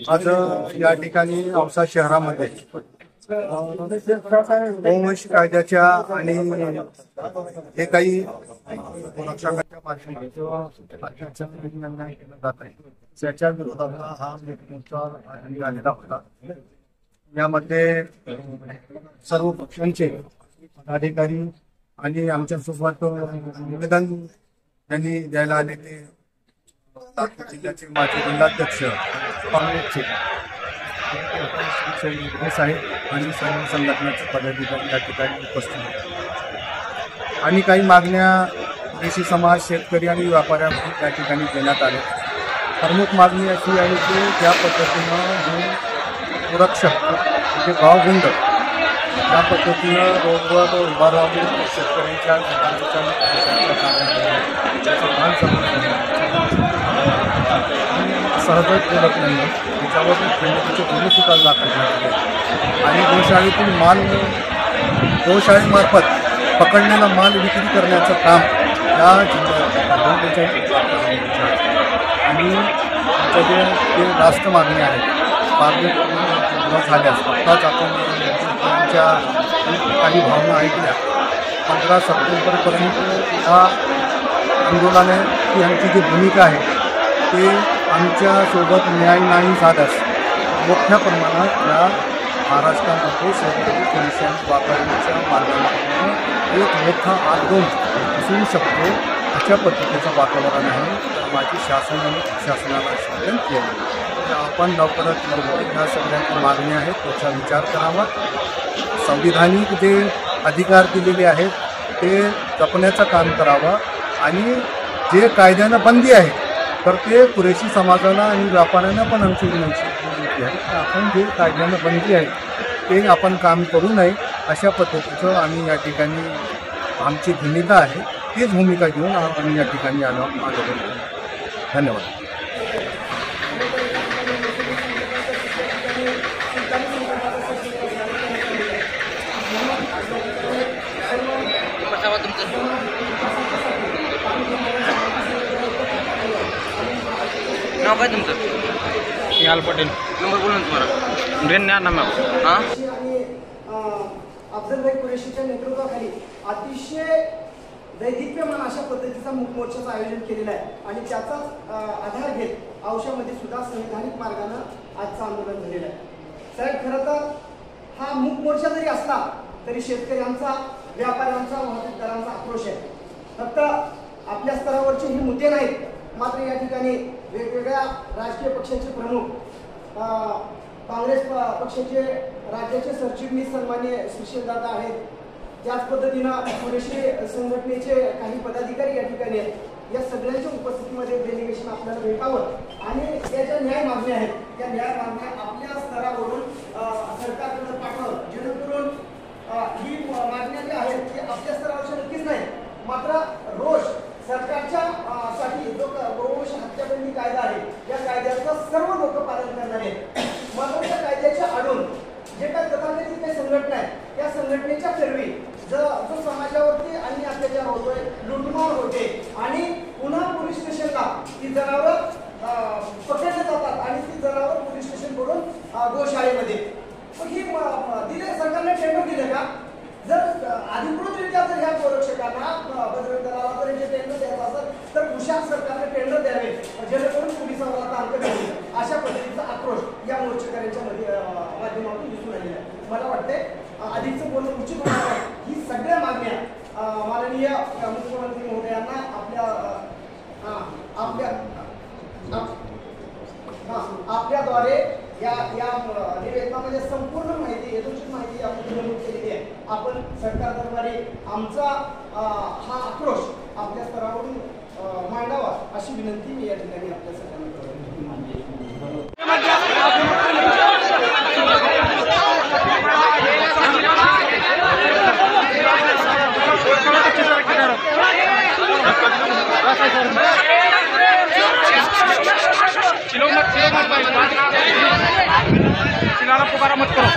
आज या ठिकाणी औसा शहरामध्ये गोवंश कायद्याच्या आणि हे काही रक्षकाच्या माध्यमातून केलं जात आहे त्याच्या विरोधात हा मोर्चा निघालेला होता। यामध्ये सर्व पक्षांचे पदाधिकारी आणि आमच्यासोबत निवेदन त्यांनी द्यायला आलेले जिल्ह्याचे माजी जिल्हाध्यक्ष काँग्रेसचे साहेब आणि सर्व संघटनेचे पदाधिकारी या ठिकाणी उपस्थित होते आणि काही मागण्या कृषी समाज, शेतकरी आणि व्यापाऱ्यांना या ठिकाणी देण्यात आल्या। प्रमुख मागणी अशी आहे की ज्या पद्धतीनं हे सुरक्षक म्हणजे गावगुंड या पद्धतीनं रोडवर उभा राहून शेतकऱ्यांच्या सहजच बोलत नाही त्याच्यावर खंडणीचे गुन्हे सुद्धा दाखल झाले आणि गोशाळेतील माल गोशाळेमार्फत पकडलेला माल विक्री करण्याचं काम या जिल्ह्यात आणि आमच्या जे रास्त मागणी आहेत मागणी झाल्यास आत्ताच आपण त्यांच्या काही भावना ऐकल्या। 15 सप्टेंबरपर्यंत या आंदोलनाची आमची जी भूमिका आहे ते आमच्यासोबत न्याय नाही झाल्यास मोठ्या प्रमाणात या महाराष्ट्रामध्ये शेतकरी पेन्शन वापरण्याच्या मार्गाने एक मोठा आंदोलन असू शकतो अशा पद्धतीचं वातावरण आहे। तर माझी शासनाला सूचना केली आपण लवकरात लवकर ह्या सगळ्या मागण्या आहेत त्याचा विचार करावा। संविधानिक जे अधिकार दिलेले आहेत ते जपण्याचं काम करावं आणि जे कायद्यानं बंदी आहे तर ते पुरेशी समाजाला आणि व्यापाऱ्यांना पण आमची विनंती आहे आपण जे कायद्यानं बंदी आहे ते आपण काम करू नये अशा पद्धतीचं आम्ही या ठिकाणी आमची भूमिका आहे तीच भूमिका घेऊन आम्ही या ठिकाणी आलो आहोत। धन्यवाद। नाव काय तुमचं? याल पटेल। नंबर बोला ना तुम्हाला। ट्रेन न्या नाम हां अफजल भाई कुरेशीच्या नेतृत्वाखाली अतिशय दैदिप्यमान अशा पद्धतीचा मूक मोर्चाचं आयोजन केलेलं आहे आणि त्याचाच आधार घेत औशामध्ये सुद्धा संविधानिक मार्गानं आजचं आंदोलन झालेलं आहे। साहेब खरं तर हा मूक मोर्चा जरी असला तरी शेतकऱ्यांचा, व्यापाऱ्यांचा, वाहतूकदारांचा आक्रोश आहे। फक्त आपल्या स्तरावरचे हे मुद्दे नाहीत मात्र या ठिकाणी वेगवेगळ्या राजकीय पक्षांचे प्रमुख, काँग्रेस पक्षाचे राज्याचे सरचिटणीस सन्मान्य सुशीलदादा आहेत, त्याच पद्धतीनं कुरेशी संघटनेचे काही पदाधिकारी या ठिकाणी आहेत। या सगळ्यांच्या उपस्थितीमध्ये डेलिगेशन आपल्याला भेटावं आणि त्याच्या न्याय मागण्या आहेत त्या न्याय मागण्या आपल्या स्तरावरून सरकारकडे पाठवावं जेणेकरून ही मागण्या ज्या आहेत की आपल्या स्तरावरच्या नक्कीच नाही मात्र रोज सरकारच्या साठी जो गोवंश हत्याबंदी कायदा आहे या कायद्याचं सर्व लोक पालन करणार आहेत। म्हणून त्या कायद्याच्या आडून जे काही तथाकथित काही संघटना आहे त्या संघटनेच्या फेरवी जो समाजावरती आणि अत्याचार होतोय, लुटमार होते आणि पुन्हा पोलीस स्टेशनला ती जनावर पकडले जातात आणि ती जनावर पोलीस स्टेशन कडून गोशाळेमध्ये ही दिले सरकारने टेंडर दिले का? जर अधिकृतरित्या जर ह्या गोरक्षकांना बजरंग दलाला जर हे टेंडर द्यायचं असेल तर कुशाल सरकारने टेंडर द्यावे जेणेकरून पोलिसांना तांत्रिक मिळेल अशा पद्धतीचा आक्रोश या मोर्चेकऱ्यांच्या माध्यमातून दिसून आलेला आहे। मला वाटते अधिकचं बोलणं उचित होणार आहे। ही सगळ्या मागण्या माननीय मुख्यमंत्री महोदयांना आपल्याद्वारे या निवेदनामध्ये संपूर्ण माहिती, यथोचित माहिती आपण नमूद केलेली आहे। आपण सरकार दरबारी आमचा हा आक्रोश आपल्या स्तरावरून मांडावा अशी विनंती मी या ठिकाणी आपल्या सगळ्यांना करतो। चिलो मत लाला पुकारा मत करो.